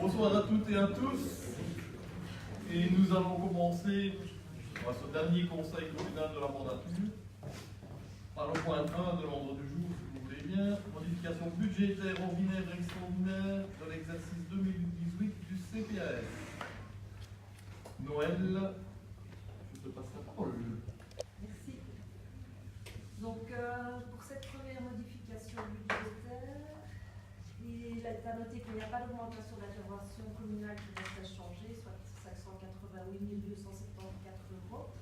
Bonsoir à toutes et à tous. Et nous allons commencer ce dernier conseil communal de la mandature par le point 1 de l'ordre du jour, si vous voulez bien. Modification budgétaire ordinaire et extraordinaire de l'exercice 2018 du CPAS. Noël, je te passe la parole. Merci. Donc, pour cette première modification budgétaire, il est à noter qu'il n'y a pas d'augmentation d'intervention communale qui reste à changer, soit 588 274 €,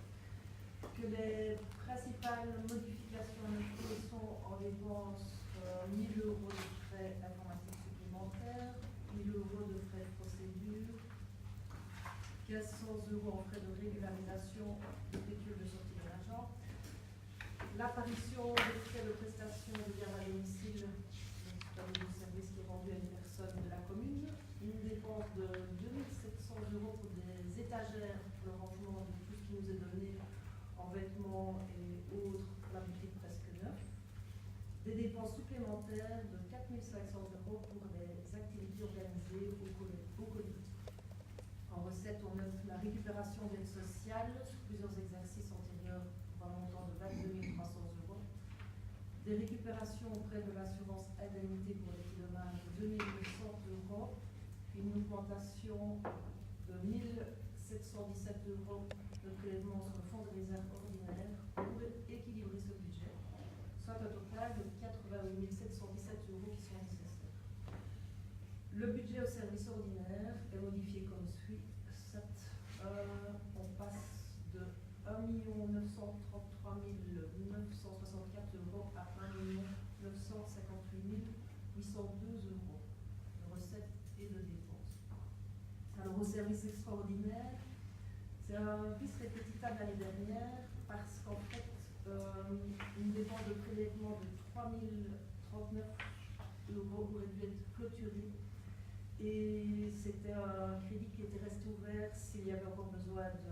que les principales modifications notées sont en dépenses 1 000 € de frais informatiques supplémentaires, 1 000 € de frais de procédure, 1 500 € en frais de régularisation de pécule de sortie de l'agent, l'apparition des frais de prestation de garde à domicile du service qui est rendu à une personne de la commune, une dépense de 2 700 € pour des étagères pour le rangement de tout ce qui nous est donné en vêtements et autres pour la boutique presque neuve, des dépenses supplémentaires de 4 500 € pour des activités organisées au collectif. En recette, on note la récupération d'aides sociales sur plusieurs exercices antérieurs pour un montant de 22 300 €. Des récupérations auprès de l'assurance indemnité pour les kilomètres de 2 800 €, une augmentation de 1 717 € de prélèvement sur le fonds de réserve ordinaire pour équilibrer ce budget, soit un total de 88 717 € qui sont nécessaires. Le budget au service ordinaire est modifié comme suit. On passe de 1 933 964 € à 1 958 802 € de recettes et de dépenses. Alors au service extraordinaire, c'est un vice répétitable l'année dernière parce qu'en fait, une dépense de prélèvement de 3 039 € aurait dû être clôturée. Et c'était un crédit qui était resté ouvert s'il y avait encore besoin de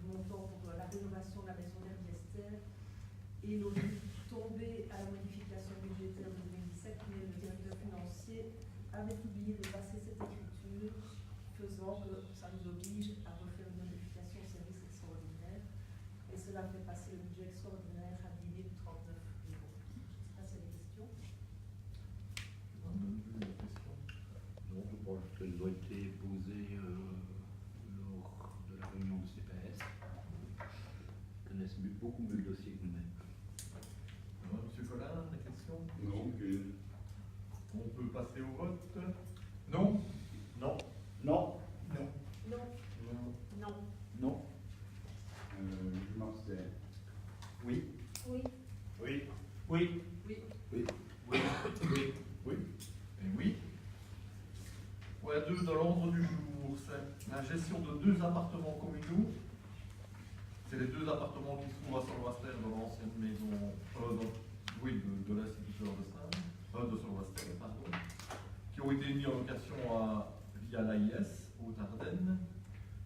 montants pour la rénovation de la maison mère d'Esther. Et il aurait dû tomber à la modification budgétaire de 2017, mais le directeur financier avait oublié de passer cette écriture, faisant que ça nous oblige à refaire une modification au service extraordinaire. Et cela fait passer le budget extraordinaire à 10 039 €. Ça, c'est les questions. parce qu'elles ont été posées lors de la réunion de CPS. Ils connaissent beaucoup mieux le dossier que nous-mêmes. Monsieur Collin, des questions? Non, aucune. On peut passer au vote? Non? Non. Non. Non. Non. Non. Non. Je m'abstiens. Oui. Oui. Oui. Oui. Oui. Oui. Oui. Oui. Oui. Et oui. Point 2 dans l'ordre du jour, c'est la gestion de 2 appartements communaux. C'est les 2 appartements qui se trouvent à Solvaster dans l'ancienne maison de l'instituteur de Saint, de Solvaster, pardon, qui ont été mis en location via l'AIS, aux Ardennes.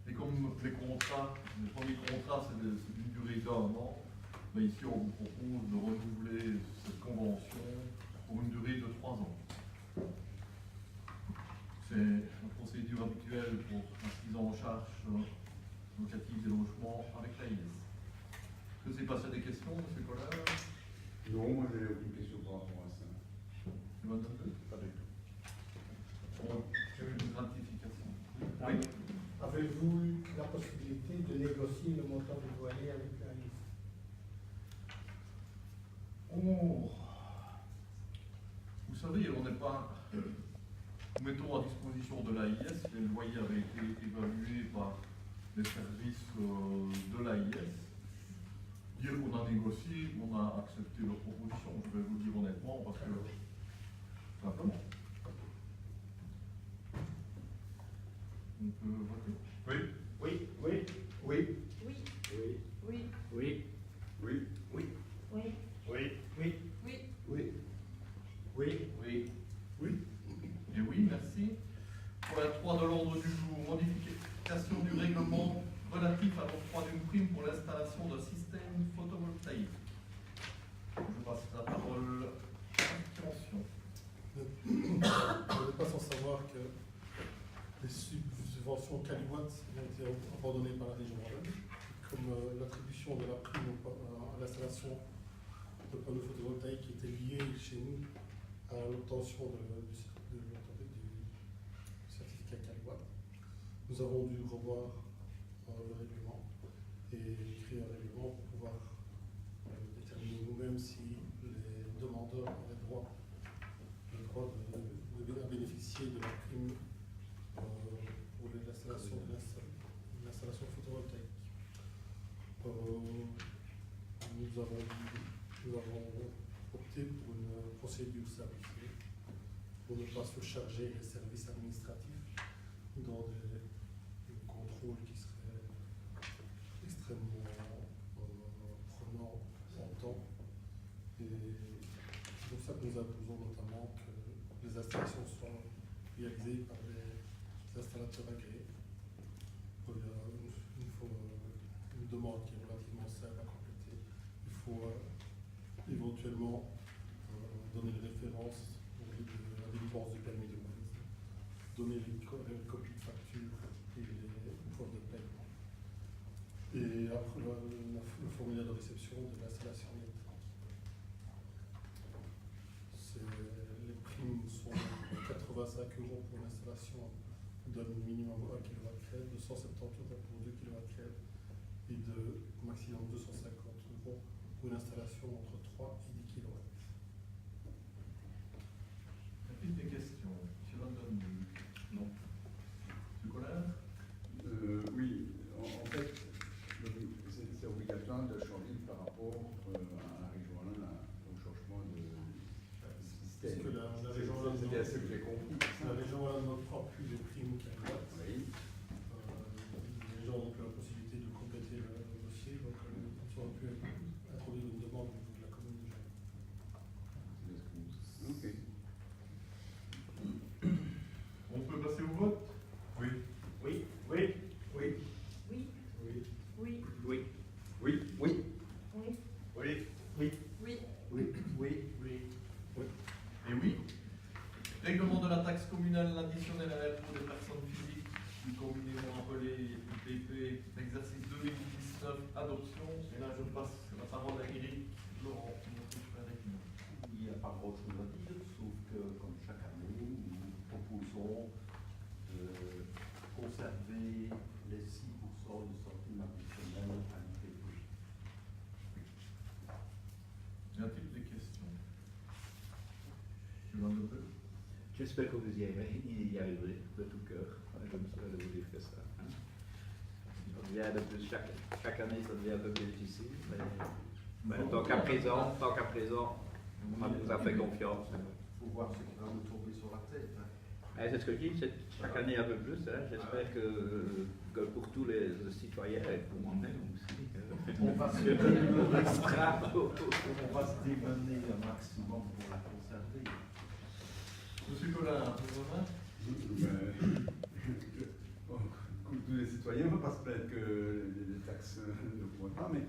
Et comme les contrats, les premiers contrats, c'est d'une durée d'1 an, ben ici on vous propose de renouveler cette convention pour une durée de 3 ans. C'est la procédure habituelle pour la prise en charge locative des logements avec l'AIS. Est-ce que c'est passé des questions, M. Collin? Non, moi je n'ai aucune question par rapport à ça. C'est votre avis? Pas du tout. Bon, j'ai une gratification. Ah Oui. Avez-vous eu la possibilité de négocier le montant du loyer avec la liste? Oh. Vous savez, on n'est pas. Nous mettons à disposition de l'AIS, les loyers avaient été évalués par les services de l'AIS. Dire qu'on a négocié, on a accepté leur proposition, je vais vous dire honnêtement, parce que. Simplement. On peut voter? Oui. Oui. Oui. Oui. Oui. Oui. Oui. Oui. Oui. Oui. Oui. Oui. Oui. Oui. Oui. Oui. Oui. Oui. Et oui, merci. Pour la 3 de l'ordre du jour, modification du règlement relatif à l'octroi d'une prime pour l'installation d'un système photovoltaïque. Je passe la parole à Attention. Vous n'êtes pas sans savoir que les subventions Caliwatt ont été abandonnées par la région Wallonne, comme l'attribution de la prime à l'installation de panneaux photovoltaïques était liée chez nous à l'obtention du certificat Caliwatt. Nous avons dû revoir le règlement et écrire un règlement pour pouvoir déterminer nous-mêmes si les demandeurs avaient le droit de bénéficier de la prime pour l'installation photovoltaïque. Nous avons opté pour une procédure simplifiée pour ne pas surcharger les services administratifs dans des contrôles qui seraient extrêmement prenants en temps. Et c'est pour ça que nous imposons notamment que les installations soient réalisées par des installateurs agréés. Il y a une demande qui est relativement simple à compléter. Il faut éventuellement donner les références à la délivrance du permis de conduire, donner les copies de facture et les preuves de paiement. Et après le formulaire de réception de l'installation électrique. Les primes sont 85 € pour l'installation d'un minimum 1 kW, de 170 € pour 2 kW et de maximum 250 € pour une installation entre 3 et 10 kW. Des questions? M. London? Non. M. Collin? Oui, en fait, c'est obligatoire de changer par rapport à la région Wallonne, au changement de système. Parce que la région Wallonne, C'était ce que j'ai compris. la région Wallonne n'octroie plus les primes Caliwatt. Oui. Les gens ont plus la possibilité de compléter le dossier, donc ça aurait pu introduire une demande au niveau de la commune de Gênes. Ok. On peut passer au vote? Oui. Oui. Oui. Oui. Oui. Oui. Oui. Oui. Oui. Oui. Oui. Oui. Oui. Oui. Oui. Oui. Oui. Et oui. Règlement de la taxe communale additionnelle à l'impôt des personnes physiques, plus communément appelée IPP, exercice 2019, adoption. Et là, je passe la parole à Éric Laurent, notre frère étudiant. Il n'y a pas grand chose à dire, sauf que, comme chaque année, nous proposons conserver les 6% du centime additionnel à l'IPP. Y a-t-il des questions? Tu l'en veux peu? J'espère que vous y arriverez de tout cœur. Je me souhaite de vous dire que ça. Hein. Ça devient de plus, chaque année, ça devient un peu plus difficile. Mais tant qu'à présent, on vous a fait confiance. Il faut voir ce qui va nous tomber sur la tête. Hein. C'est ce que je dis, c'est chaque année un peu plus. Hein. J'espère que pour tous les citoyens et pour moi-même aussi, On va se démener un maximum pour la conserver. Monsieur Collin, Comme tous les citoyens, on ne va pas se plaindre que les taxes ne pourront pas, mais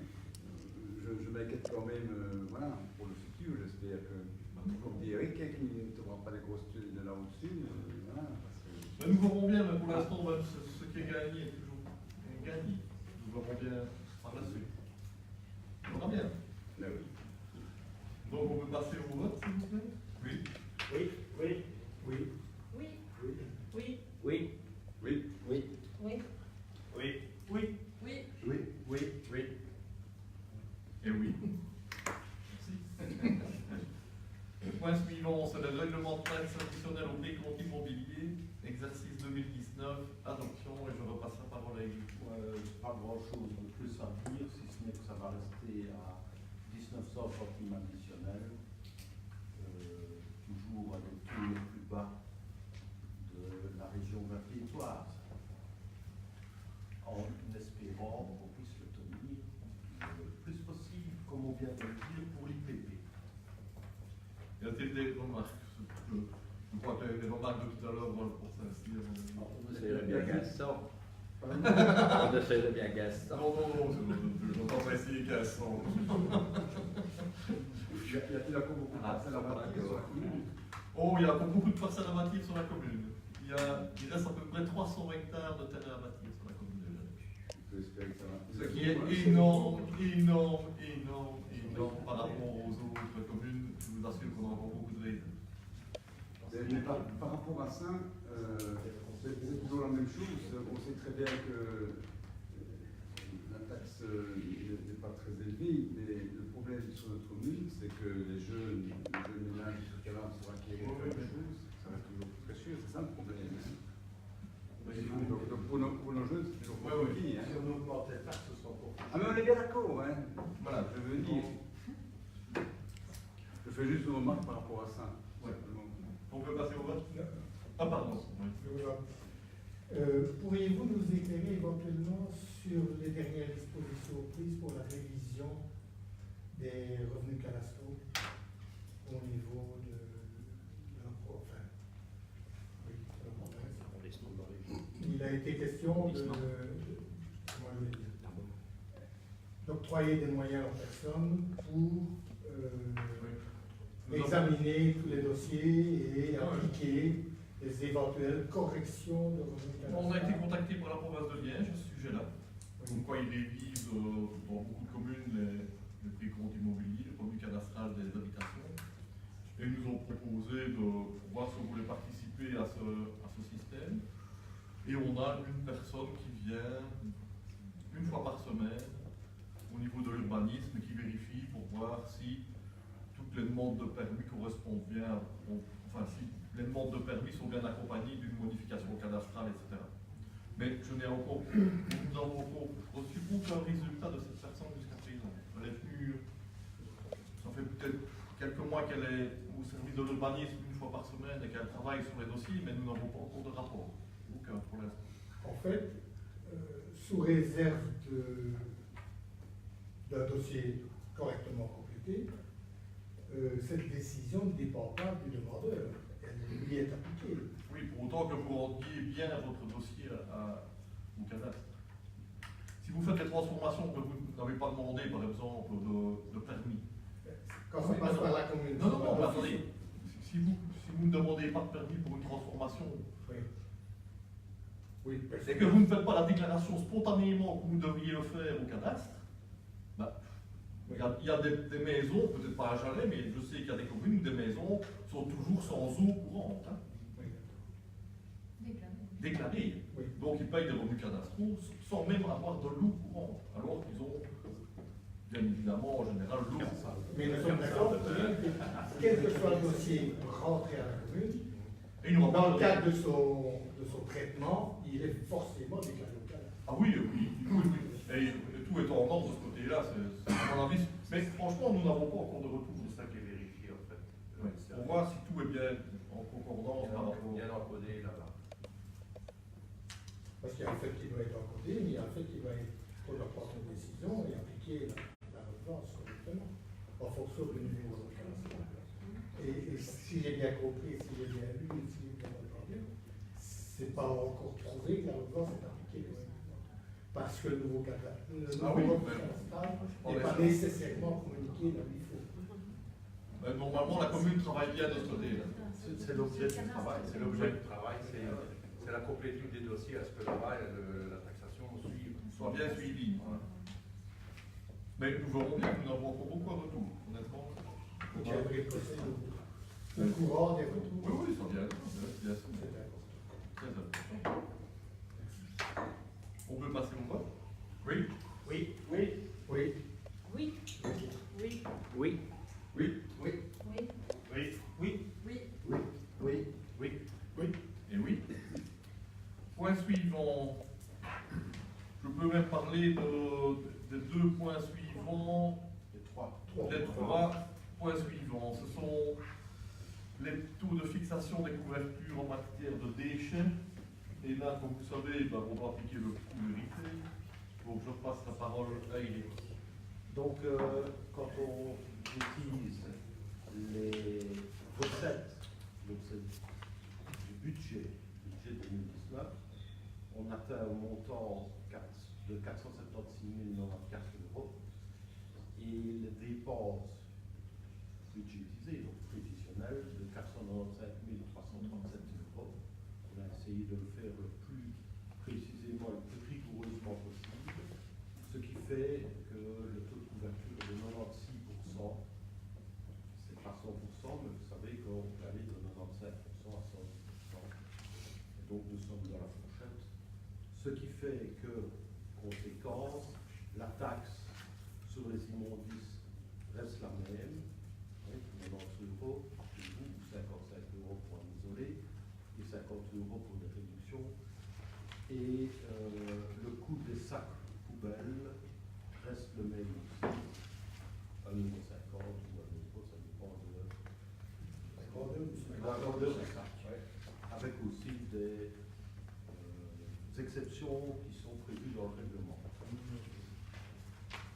je m'inquiète quand même voilà, pour le futur. J'espère que, comme dit Eric, qu'il ne te prend pas les grosses tuiles de là au-dessus. Voilà, parce que... mais nous verrons bien, mais pour l'instant, même ce qui est gagné est toujours gagné. Nous verrons bien par la suite. On verra bien. Là, oui. Donc on peut passer au vote, s'il vous plaît? Oui. oui, oui, Oui. Oui. oui, Oui. oui, Oui. oui, Oui. oui, Oui. Oui. Oui. Oui. oui. Et oui. Merci. Point suivant, c'est le règlement de taxe additionnel au décompte immobilier, exercice 2019, adoption, et je repasse la parole à Eric. Pas grand-chose de plus à dire, si ce n'est que ça va rester à 1900 centimes additionnels, toujours à des taux les plus bas de la région vertétoise, en espérant qu'on puisse le tenir le plus possible, comme on vient de le dire, pour l'IPP. Y a-t-il des remarques? Je crois que les remarques de tout à l'heure vont pour s'inscrire. On essaierait bien Gaston. Pardon? On essaierait bien Gaston. Non, j'entends pas essayer qu'à 100. Y a-t-il encore beaucoup de parcelles à bâtir sur la commune? Oh, il y a encore beaucoup de parcelles à bâtir sur la commune. Il reste à peu près 300 hectares de terrain à bâtir sur la commune de Genève. Je peux espérer que ça va. Ce qui est énorme par rapport aux autres communes. Je vous assure qu'on a encore beaucoup de raisons. Mais par rapport à ça, c'est toujours la même chose. On sait très bien que la taxe n'est pas très élevée, mais le problème sur notre commune, c'est que les jeunes ménages, etc., pour acquérir quelque chose, ça reste toujours très cher. C'est ça le problème. Hein. Donc pour nos jeunes, c'est toujours pas compliqué. Hein. Si on augmente les taxes, ce sera pour. Ah mais on est bien d'accord, hein. Voilà. Je veux dire. Je fais juste une remarque par rapport à ça. Ouais. Simplement. On peut passer au vote? Ah, pardon. Oui. Pourriez-vous nous éclairer éventuellement sur les dernières dispositions prises pour la révision des revenus cadastraux au niveau de la province? Oui, de la province. Il a été question comment je vais dire, d'octroyer des moyens aux personnes pour examiner tous les dossiers et appliquer les éventuelles corrections de revenus cadastraux. On a été contacté par la province de Liège à ce sujet-là. Comme quoi ils révisent dans beaucoup de communes les précomptes immobiliers, le revenu cadastral des habitations. Et ils nous ont proposé de voir si on voulait participer à ce système. Et on a une personne qui vient une fois par semaine au niveau de l'urbanisme qui vérifie pour voir si toutes les demandes de permis correspondent bien, enfin si les demandes de permis sont bien accompagnées d'une modification cadastrale, etc. Mais nous n'avons encore reçu aucun résultat de cette personne jusqu'à présent. Elle est venue, ça fait peut-être quelques mois qu'elle est au service de l'urbanisme une fois par semaine et qu'elle travaille sur les dossiers, mais nous n'avons pas encore de rapport. Aucun pour l'instant. En fait, sous réserve d'un dossier correctement complété, cette décision ne dépend pas du demandeur. Elle lui est appliquée. Oui, pour autant que vous rendiez bien votre dossier au cadastre. Si vous faites les transformations que vous n'avez pas demandé, par exemple, de permis. Quand ça passe par la commune. Non, mais attendez. Si vous ne demandez pas de permis pour une transformation, Oui. Oui. et que vous ne faites pas la déclaration spontanément que vous devriez le faire au cadastre, bah, il y a des maisons, peut-être pas à Jalais, mais je sais qu'il y a des communes où des maisons sont toujours sans eau courante. Hein. Oui. déclarés. Oui. Donc ils payent des revenus cadastraux sans même avoir de l'eau courante, alors qu'ils ont bien évidemment en général l'eau. Mais nous sommes d'accord pour dire que quel que soit le dossier rentré à la commune, Et ils n'auront dans pas le cadre de son traitement, il est forcément déclaré au cadastre. Ah oui, oui, oui, oui. Et tout est en ordre de ce côté-là, c'est à mon avis. Mais franchement, nous n'avons pas encore de retour. C'est ça qui est vérifié en fait. Ouais, pour voir si tout est bien en concordance par rapport. Bien encodé là-bas. Parce qu'il y a un fait qui doit être encodé, mais il y a un fait qui doit être pour leur prendre une décision et appliquer la redevance correctement, en fonction du niveau de et si j'ai bien compris, si j'ai bien lu, si j'ai bien entendu, c'est pas encore prouvé que la redevance est appliquée correctement. Parce que le nouveau cadastre, n'est pas nécessairement communiqué comme il faut. Mais normalement, la commune travaille bien de ce côté. C'est l'objet du travail. C'est l'objet du travail. C'est la complétude des dossiers à ce que là-bas la taxation Soit bien suivi. Voilà. Mais nous verrons bien que nous avons encore beaucoup de retours, honnêtement. Vous tiendrez le courant des retours. Oui, oui, ça vient. Bien sûr. C'est important. Très important. On peut passer au vote? Oui. Oui. Oui. Oui. Oui. Oui. Oui. Oui. Oui. Oui. Oui. Oui. Oui. Oui. Oui. Et oui. Point suivant. Je peux même parler des deux points suivants. Les trois. Les trois points suivants. Ce sont les taux de fixation des couvertures en matière de déchets. Et là, comme vous savez, ben, on va appliquer le coût vérité. Donc je passe la parole à Eric. Donc, quand on utilise les recettes du budget 2019, on atteint un montant de 476 094 euros et les dépenses budgétisées, donc prévisionnelles, de 495 337 euros. On a essayé de le faire le plus précisément, le plus rigoureusement possible, ce qui fait que le taux de couverture est de 96%. C'est pas 100%, mais vous savez qu'on peut aller de 95% à 110%. Et donc nous sommes dans la fourchette. Ce qui fait que, conséquence, la taxe sur les immondices reste la même, hein, 90 euros pour vous, 55 euros pour un isolé, et 50 euros pour des réductions. Et le coût des sacs poubelles reste le même aussi, 1,50 € ou 1 €, ça dépend de la grandeur du sac. Avec aussi des exceptions qui sont prévues dans le règlement.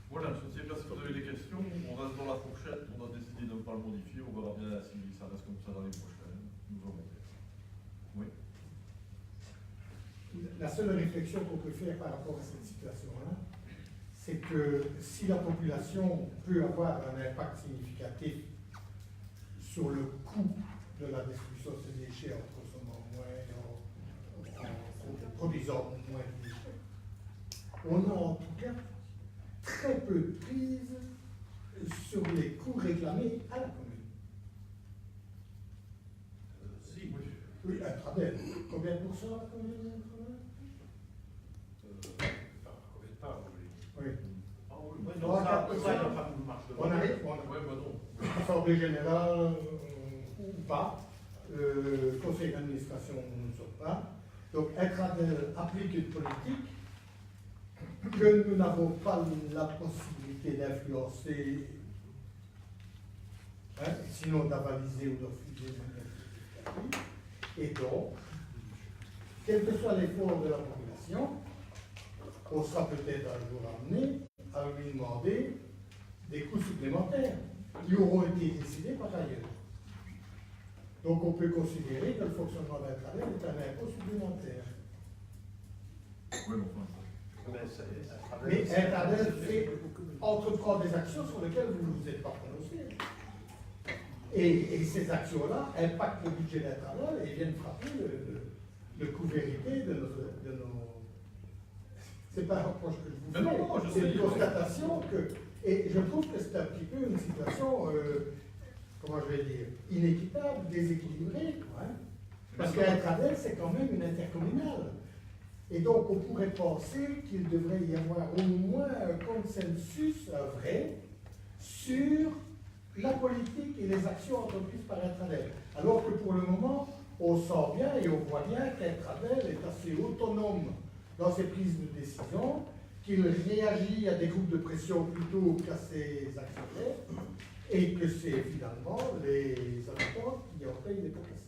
Voilà, je ne sais pas si vous avez des questions. On reste dans la fourchette. On a décidé de ne pas le modifier. On verra bien si ça reste comme ça l'année prochaine. Nous verrons bien. Oui. La seule réflexion qu'on peut faire par rapport à cette situation-là, c'est que si la population peut avoir un impact significatif sur le coût de la destruction de ces déchets en consommant moins, en produisant moins de déchets, on a en tout cas très peu de prise sur les coûts réclamés à la commune. Si, oui. Oui, à travers. Combien de pourcents la commune? Combien de temps, oui. Oui. Ah oui. Oui, Non, donc ça, 4%. il n'y a pas de marge de On arrive, on Ouais, bah non. Assemblée générale ou pas, conseil d'administration, nous ne sommes pas. Donc, Intradel applique une politique que nous n'avons pas la possibilité d'influencer, hein, sinon d'avaliser ou de refuser. Et donc, quel que soit l'effort de la population, on sera peut-être un jour amené à lui demander des coûts supplémentaires qui auront été décidés par ailleurs. Donc on peut considérer que le fonctionnement d'Intranet est un impôt supplémentaire. Oui, mais enfin. Mais Intranet entreprend des actions sur lesquelles vous ne vous êtes pas prononcé. Et ces actions-là impactent le budget d'Intranet et viennent frapper le coût vérité de nos... C'est pas un reproche que je vous fais, c'est une constatation que... Et je trouve que c'est un petit peu une situation, comment je vais dire, inéquitable, déséquilibrée. Hein. Parce qu'un Tradel, c'est quand même une intercommunale. Et donc, on pourrait penser qu'il devrait y avoir au moins un consensus vrai sur la politique et les actions entreprises par Intradel. Alors que pour le moment, on sent bien et on voit bien qu'Intradel est assez autonome dans ses prises de décision, qu'il réagit à des groupes de pression plutôt qu'à ses actionnaires, et que c'est finalement les habitants qui en payent les pots cassés.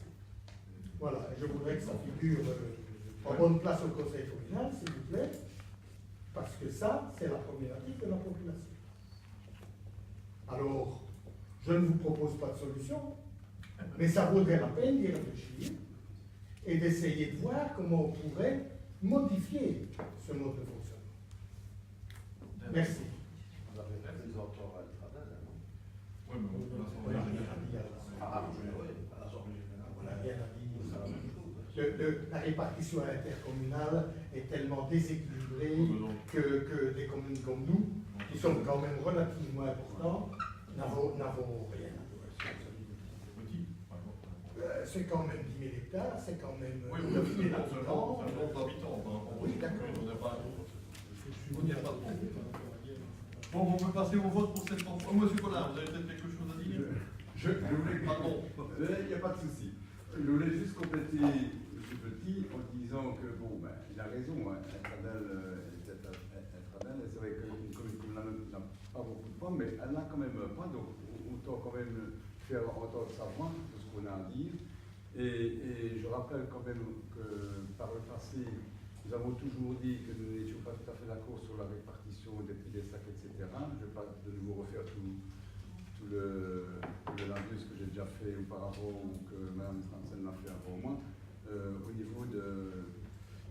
Voilà, et je voudrais que ça figure en bonne place au conseil communal, s'il vous plaît, parce que ça, c'est la problématique de la population. Alors, je ne vous propose pas de solution, mais ça vaudrait la peine d'y réfléchir et d'essayer de voir comment on pourrait modifier ce mode de fonctionnement. Merci. On avait fait des encore à Tradel, non? Oui, mais bon, là, On n'a rien à dire là-dessus. Oui, à l'Assemblée générale. On n'a rien à dire. C'est la même chose. La répartition intercommunale est tellement déséquilibrée que des communes comme nous, qui sont quand même relativement importantes, n'avons rien à dire. petit, par exemple. C'est quand même 10 000 hectares, c'est quand même Oui, 9 000 c'est un habitants. nombre d'habitants. Oui, d'accord. On n'a pas. On n'y a pas trop. Bon, on peut passer au vote pour cette fois. Monsieur Collin, vous avez peut-être quelque chose à dire? Je voulais. Pardon. Il n'y a pas de souci. Je voulais juste compléter M. Petit en disant que, bon, ben, il a raison, hein, Intradel, c'est vrai qu'une commune communale n'a pas beaucoup de points, mais elle n'a quand même pas, donc autant quand même faire entendre sa voix de ce qu'on a à dire. Et je rappelle quand même que par le passé, nous avons toujours dit que nous n'étions pas tout à fait d'accord sur la répartition des prix des sacs, etc. Je ne vais pas de nouveau refaire tout le labius que j'ai déjà fait auparavant ou que Mme Franzen l'a fait avant moi, au niveau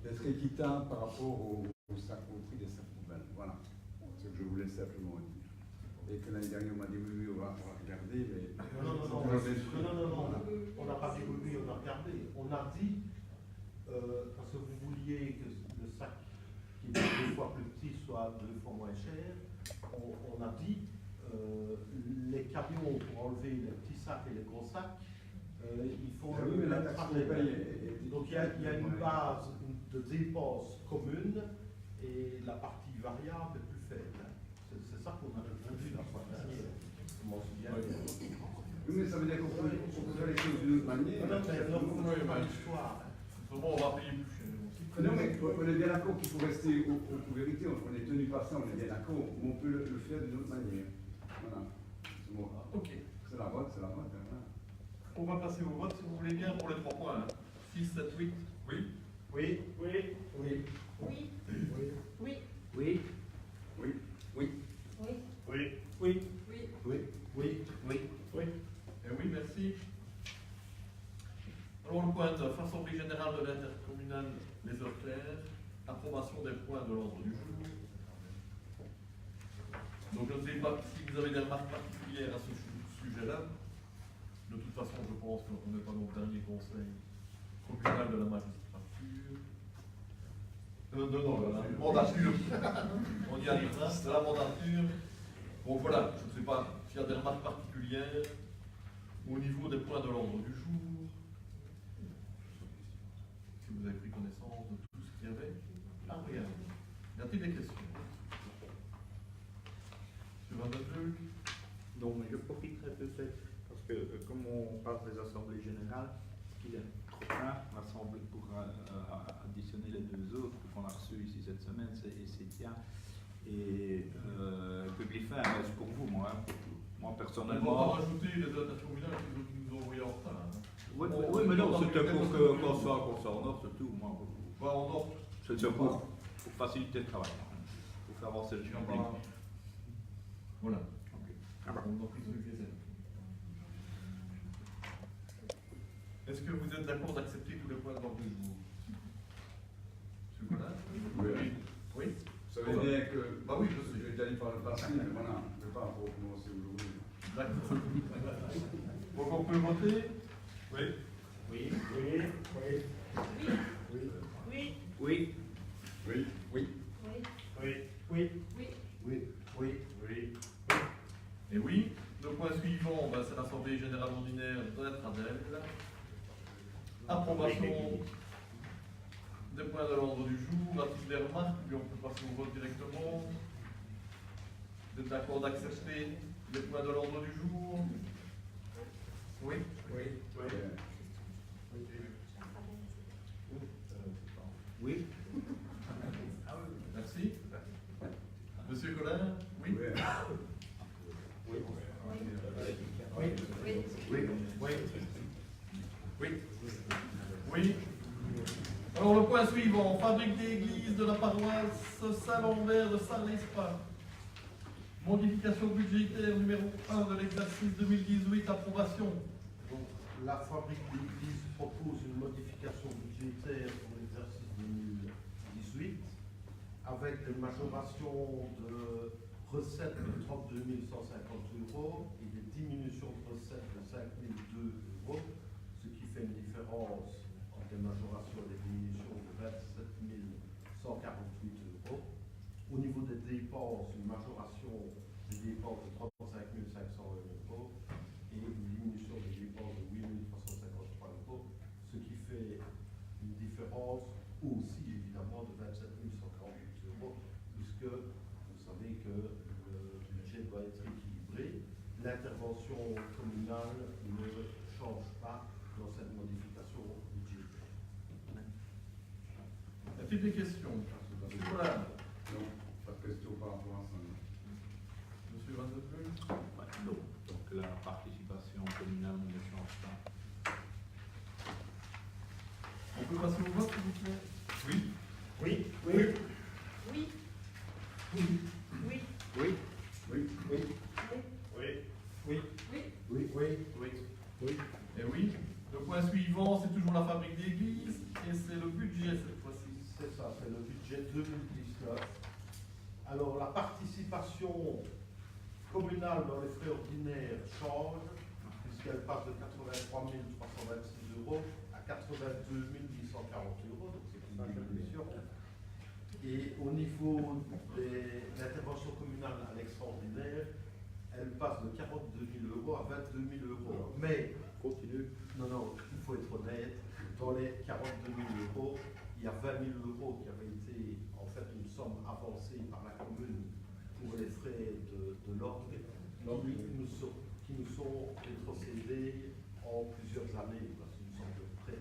d'être équitable par rapport au prix des sacs poubelles. Voilà, c'est ce que je voulais simplement dire. Et que l'année dernière, on m'a dit oui, on va regarder, mais. Non, on n'a pas dit oui, on a regardé. On a dit, parce que vous vouliez que le sac qui est 2 fois plus petit soit 2 fois moins cher, on a dit les camions pour enlever les petits sacs et les gros sacs, il faut Oui, mais la taxe qu'on paye est. Donc il y a une base de dépenses communes et la partie variable est plus faible. C'est ça qu'on a répondu la fois dernière. Je m'en souviens. Oui, mais ça veut dire qu'on peut faire les choses d'une autre manière. Pas l'histoire. Souvent, on va payer plus cher aussi. Non, mais on est bien d'accord qu'il faut rester aux vérités. On est tenu par ça, on est bien d'accord. Mais on peut le faire d'une autre manière. Voilà. Bon. Ok. C'est la vote, c'est la vote. Hein. On va passer au vote si vous voulez bien pour les 3 points. Hein. 6, 7, 8. Oui. Oui. Oui. Oui. Oui. Oui. Oui. Oui. Oui. Oui. Oui. Oui. Oui. Oui. Oui. Oui. Et oui, merci. Alors, le point 9, Assemblée générale de l'intercommunale Les Heures Claires, approbation des points de l'ordre du jour. Donc, je ne sais pas si vous avez des remarques particulières à ce sujet-là. De toute façon, je pense qu'on n'est pas dans le dernier conseil communal de la magistrature. Non, la mandature. On y arrivera, de la mandature. Bon, voilà, je ne sais pas s'il y a des remarques particulières au niveau des points de l'ordre du jour. Si vous avez pris connaissance de tout ce qu'il y avait. Ah, rien. Y a-t-il des questions? Monsieur Van der Vleuk? Donc, je profiterai peut-être, parce que comme on parle des assemblées générales, qu'il est trop tard pour additionner les 2 autres qu'on a reçus ici cette semaine, c'est Essetia et Publifin. C'est pour vous, moi. Hein. Moi, On personnellement. va rajouter les intercommunales qui nous ont envoyé en retard. Hein. Oui, mais non, c'était pour qu'on soit en ordre, c'est tout. Moi, Bah, en ordre. c'est pour faciliter le travail, pour faire avancer le Tu en sujet. parles. Voilà. Ah bah. On en prie, celui qui est. Est-ce que vous êtes d'accord d'accepter tous les points de l'ordre du jour? Monsieur Collin? Oui. Oui. Vous savez bien que. Bah oui, je sais. J'ai déjà dit par le passé, mais voilà, je ne vais pas recommencer aujourd'hui. D'accord. Donc on peut voter? Oui. Oui. Oui. Oui. Oui. Oui. Oui. Oui. Oui. Oui. Oui. Oui. Oui. Et oui. Le point suivant, ben, c'est l'Assemblée générale ordinaire d'Intradel. Approbation des points de l'ordre du jour. A-t-il des remarques? Puis on peut passer au vote directement. Vous êtes d'accord d'accepter les points de l'ordre du jour? Oui. Oui. Merci. Monsieur Collin? Oui. Oui. Alors le point suivant, fabrique d'église de la paroisse Saint-Lambert de Sarlespa. Modification budgétaire numéro 1 de l'exercice 2018, approbation. Donc, la fabrique d'église propose une modification budgétaire pour l'exercice 2018 avec une majoration de recettes de 32 150 € et des diminutions de recettes de 5 002 €, ce qui fait une différence entre les majorations et les diminutions de 27 148 €. Au niveau des dépenses, une majoration des dépenses de 35 500 € et une diminution des dépenses de 8 353 €, ce qui fait une différence aussi évidemment de 27 148 €, puisque vous savez que le budget doit être équilibré. L'intervention communale ne change pas dans cette modification budgétaire. Y a-t-il des questions? Voilà. Non, pas de question par rapport à ça. Monsieur Van de Peul? Non. Donc la participation communale ne change pas. On peut passer au vote, s'il vous plaît? Oui. Oui. Oui. Oui. Et oui. Le point suivant, c'est toujours la fabrique d'église et c'est le budget cette fois-ci. C'est ça, c'est le budget 2019. Alors, la participation communale dans les frais ordinaires change, puisqu'elle passe de 83 326 € à 82 840 €, donc c'est une diminution. Et au niveau de l'intervention communale à l'extraordinaire, elle passe de 42 000 € à 22 000 €. Mais, Continue. non, il faut être honnête, dans les 42 000 €, il y a 20 000 € qui avaient été, en fait, une somme avancée par la commune pour les frais de l'ordre, qui nous sont rétrocédés en plusieurs années, parce qu'il nous semble près.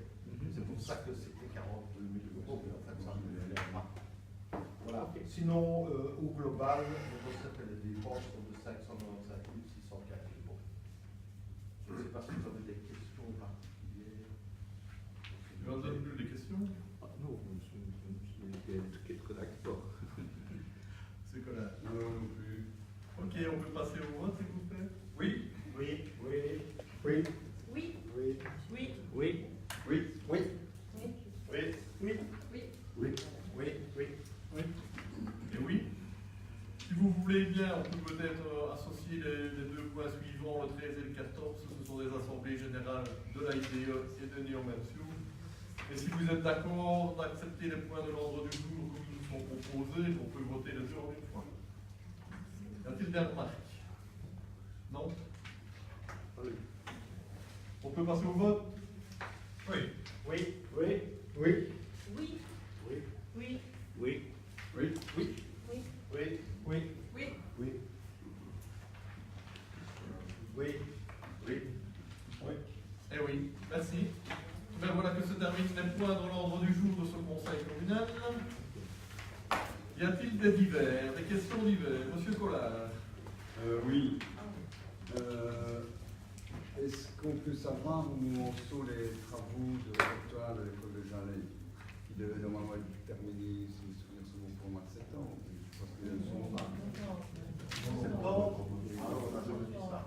C'est pour ça que c'était 42 000 €, mais en fait, ça ne l'est pas. Voilà. Sinon, au global, les recettes et les dépenses sont de 595 604 €. Je ne sais pas si vous avez des questions particulières. Tu vas donner plus des questions? Non, je suis très d'accord. C'est quoi là? Non, non plus. Ok, on peut passer au vote, s'il vous plaît? Oui. Oui. Oui. Oui. Oui. Oui. Oui. Oui. Oui. Et oui. Si vous voulez bien, on peut peut-être associer les deux points suivants, le 13 et le 14. Ce sont des assemblées générales de l'AIDE et de Néo-Mansiou. Et si vous êtes d'accord d'accepter les points de l'ordre du jour comme ils nous sont proposés, on peut voter les deux en une fois. Y a-t-il des remarques? Non? On peut passer au vote? Oui. Oui. Oui. Oui. Oui. Oui. Oui. Eh oui, merci. Ben voilà que se termine les points dans l'ordre du jour de ce conseil communal. Y a-t-il des divers, des questions diverses? Monsieur Collard. Oui. Est-ce qu'on peut savoir où en sont les travaux de répertoire de l'école de Jalais, qui devaient normalement être terminés, si mes souvenirs sont bons, pour le mois de septembre? Je pense qu'ils ne sont pas. Septembre? Ah non, on n'a jamais dit ça.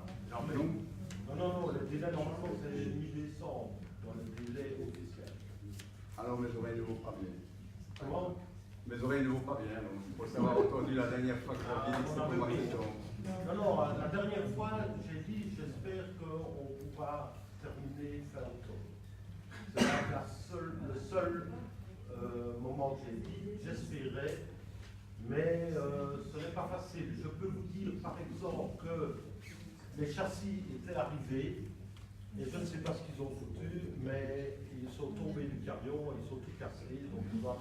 Non, le délai normalement c'est mi-décembre, dans le délai officiel. Alors mes oreilles ne vont pas bien. Comment? Mes oreilles ne vont pas bien, donc il faut savoir entendu la dernière fois que vous aviez dit que c'était pour le mois de septembre. Non, la dernière fois, j'ai dit, j'espère qu'on pourra terminer fin octobre. C'est le seul moment que j'ai dit, j'espérais, mais ce n'est pas facile. Je peux vous dire, par exemple, que les châssis étaient arrivés, Et je ne sais pas ce qu'ils ont foutu, mais ils sont tombés du camion, ils sont tout cassés, donc on va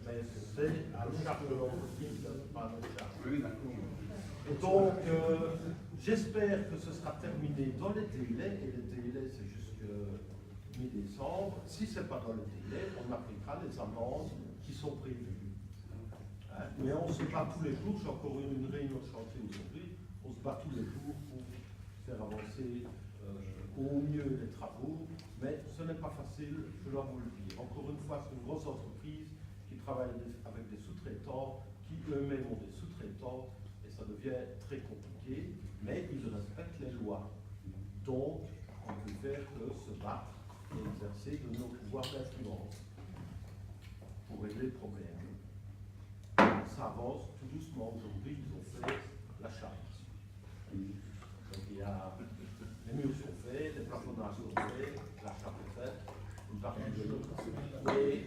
mais c'est à la charte de l'entreprise, pas à la charte. Oui, d'accord. Et donc, j'espère que ce sera terminé dans les délais, et les délais c'est jusqu'à mi-décembre. Si ce n'est pas dans les délais, on appliquera les amendes qui sont prévues. Hein? Mais on se bat tous les jours, j'ai encore eu une réunion de chantier aujourd'hui, on se bat tous les jours pour faire avancer au mieux les travaux, mais ce n'est pas facile, je dois vous le dire. Encore une fois, c'est une grosse entreprise qui travaille avec des sous-traitants, qui eux-mêmes ont des sous-traitants, et ça devient très compliqué, mais ils respectent les lois. Donc, on ne peut faire que se battre et exercer de nos pouvoirs d'influence pour régler le problème. Ça avance tout doucement. Aujourd'hui, ils ont fait la charte. Donc, il y a, les murs sont faits, les plafonnages sont faits, la charte est faite, une partie de l'autre. Et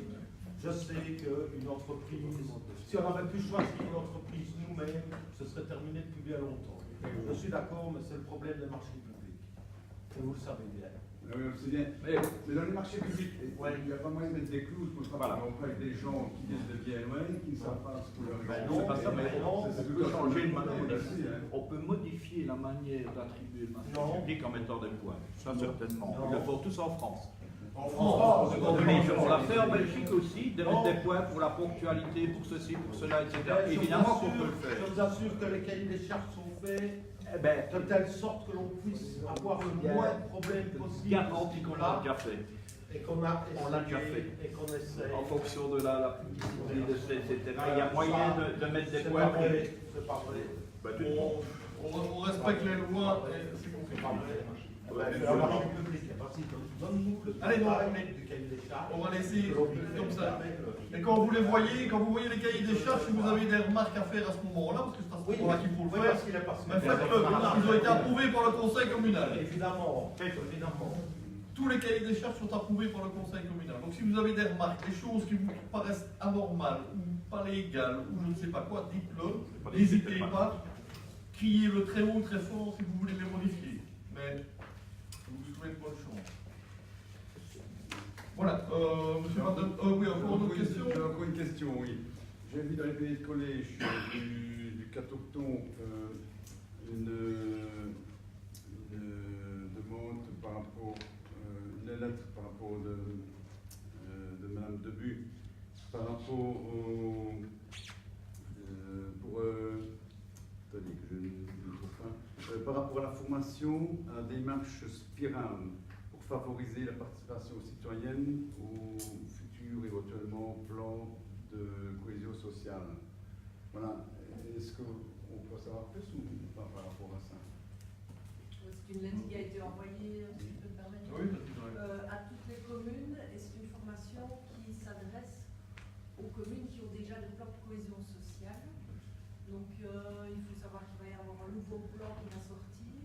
je sais qu'une entreprise, si on avait pu choisir une entreprise nous-mêmes, ce serait terminé depuis bien longtemps. Je suis d'accord, mais c'est le problème des marchés publics. Et vous le savez bien. Oui, on le sait bien. Mais dans les marchés publics, il n'y a pas moyen de mettre des clauses pour travailler avec des gens qui viennent de bien loin, qui ne savent pas ce qu'on leur Ben est. non, c'est pas ça, mais non, C'est on tout peut à fait changer de normal manière. aussi, hein. On peut modifier la manière d'attribuer le marché Non. public en mettant des points. Ça, certainement. Non. Ils le font tous en France. En France, On l'a fait en Belgique aussi, de mettre des points pour la ponctualité, pour ceci, pour cela, etc. Évidemment qu'on peut le faire. Je vous assure que les cahiers des charges sont faits Eh ben, de telle sorte que l'on puisse avoir le moins de problèmes possible. garantie qu'on l'a déjà fait. Et qu'on a On l'a déjà fait. Et qu'on essaie. En fonction de la publicité, etc. Il y a moyen de mettre des C'est points. pas vrai. C'est pas vrai. Ben, tu te trompes. on respecte les lois et c'est qu'on fait C'est pas pas. vrai. Ouais, C'est un marché public. Donne-nous le Allez, non. paramètre du cahier des charges. On va laisser Que l'on puisse comme ça. avec le- Et quand vous voyez les cahiers des charges, si vous avez des remarques à faire à ce moment-là, parce que c'est à ce Oui, moment-là qu'il faut le oui, faire, parce qu'il est passé. mais faites-le. Ils ont été approuvés par le conseil communal. Évidemment, évidemment. Tous les cahiers des charges sont approuvés par le conseil communal. Donc si vous avez des remarques, des choses qui vous paraissent anormales ou pas légales ou je ne sais pas quoi, dites-le. N'hésitez pas. Criez-le très haut, très fort si vous voulez les modifier. Mais je vous souhaite bonne chance. Voilà. Monsieur Madame, oui, encore d'autres questions? J'ai encore une question, oui. J'ai vu dans les pays de collège du 4 octobre une demande par rapport, une lettre par rapport de Madame Debu, par rapport au, attendez que je ne trouve pas, par rapport à la formation à la démarche spirale pour favoriser la participation citoyenne au futur éventuellement plan de cohésion sociale. Voilà. Est-ce qu'on peut savoir plus ou pas par rapport à ça? C'est une lettre qui a été envoyée, si je peux me permettre, Oui, parce que, à toutes les communes, et c'est une formation qui s'adresse aux communes qui ont déjà des plans de cohésion sociale. Donc il faut savoir qu'il va y avoir un nouveau plan qui va sortir.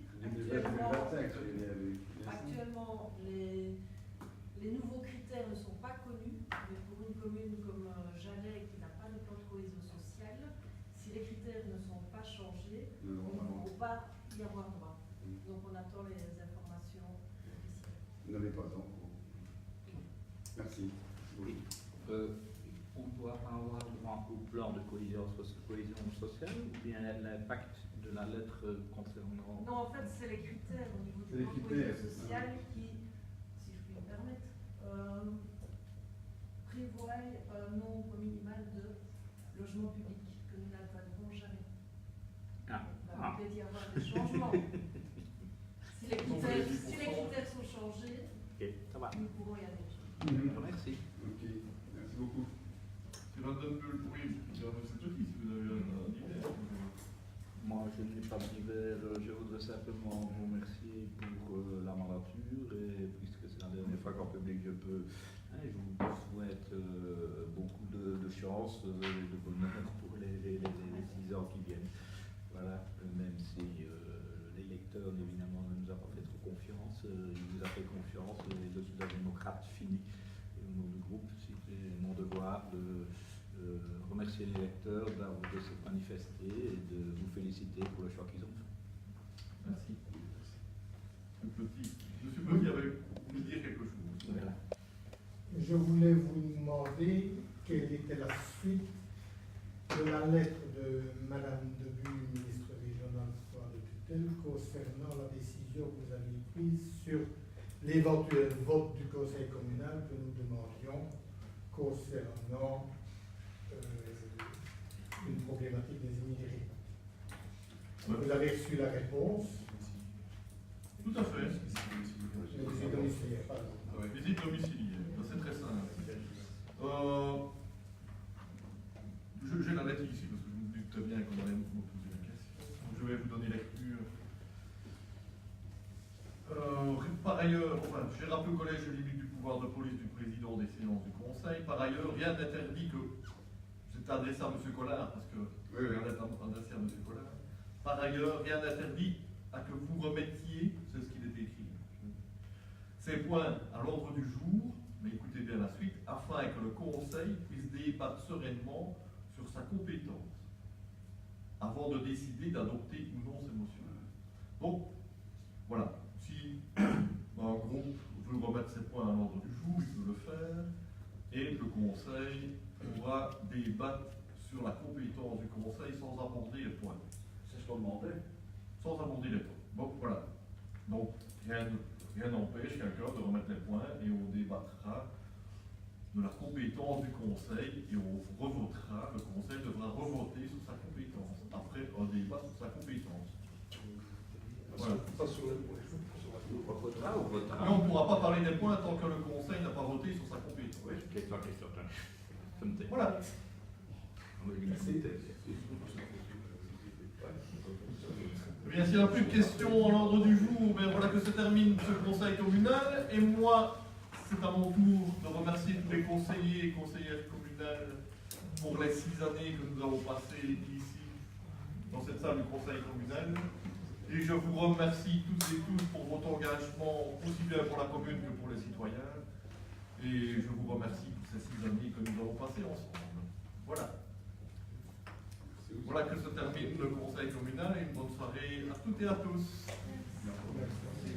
Actuellement, les nouveaux critères ne sont pas connus, mais pour une commune comme Jalais qui n'a pas de plan de cohésion sociale, si les critères ne sont pas changés, on ne peut pas y avoir droit. Donc on attend les informations officielles. Vous n'avez pas encore. Merci. Oui. On doit avoir droit au plan de cohésion sociale ou bien l'impact de la lettre concernant. Non, en fait, c'est les critères au niveau C'est du les plan de critères, cohésion c'est ça. sociale qui, si je puis me permettre, prévoient un nombre minimal de logements publics que nous n'atteindrons jamais. Ah. Il va peut-être y avoir des changements. Si les critères sont changés, Ok, ça va. nous pourrons y aller. Merci. Ok, merci beaucoup. c'est Madame Bull, oui, c'est aussi si vous avez un idée. Moi, je n'ai pas d'hiver. Je voudrais simplement vous remercier pour la mandature et puisque c'est la dernière fois qu'en public je peux. Je vous souhaite beaucoup de chance et de bonheur pour les 6 ans qui viennent. Voilà, même si l'électeur évidemment ne nous a pas fait trop confiance, il nous a fait confiance et je suis un démocrate fini. Et au nom du groupe, c'était mon devoir de remercier les électeurs de se manifester et de vous féliciter pour le choix qu'ils ont fait. Merci. Petit. Monsieur Petit avait voulu dire quelque chose. Voilà. Je voulais vous demander quelle était la suite de la lettre de Madame Debuy, ministre régional de tutelle, concernant la décision que vous aviez prise sur l'éventuel vote du conseil communal que nous demandions concernant une problématique des immigrés. Vous avez reçu la réponse. Tout à fait. Les visites domiciliaires, pardon. Visite domiciliaire, ça, c'est très simple. J'ai la lettre ici parce que je me doute très bien qu'on allait me poser la question. Donc je vais vous donner lecture. Par ailleurs, enfin, j'ai rappelé au collège les limites du pouvoir de police du président des séances du conseil. Par ailleurs, rien n'interdit que. C'est adressé à M. Collard parce que Oui. la lettre est adressée à M. Collard. Par ailleurs, rien n'interdit à que vous remettiez, c'est ce qu'il est écrit, ces points à l'ordre du jour, mais écoutez bien la suite, afin que le Conseil puisse débattre sereinement sur sa compétence, avant de décider d'adopter ou non ces motions. Donc, voilà, si un groupe veut remettre ces points à l'ordre du jour, il peut le faire, et le Conseil pourra débattre sur la compétence du Conseil sans aborder les points. C'est ce qu'on demandait. Sans aborder les points. Bon, voilà. Donc, rien n'empêche quelqu'un de remettre les points et on débattra de la compétence du Conseil et on revotera, le Conseil devra revoter sur sa compétence, après un débat sur sa compétence. Voilà. Pas sur les points. On votera ou votera? Mais on ne pourra pas parler des points tant que le Conseil n'a pas voté sur sa compétence. Oui, question. Voilà. On va limiter. Eh bien, s'il n'y a plus de questions à l'ordre du jour, ben voilà que se termine ce conseil communal. Et moi, c'est à mon tour de remercier tous les conseillers et conseillères communales pour les 6 années que nous avons passées ici, dans cette salle du conseil communal. Et je vous remercie toutes et tous pour votre engagement, aussi bien pour la commune que pour les citoyens. Et je vous remercie pour ces 6 années que nous avons passées ensemble. Voilà. Voilà que se termine le conseil communal et une bonne soirée à toutes et à tous. Merci.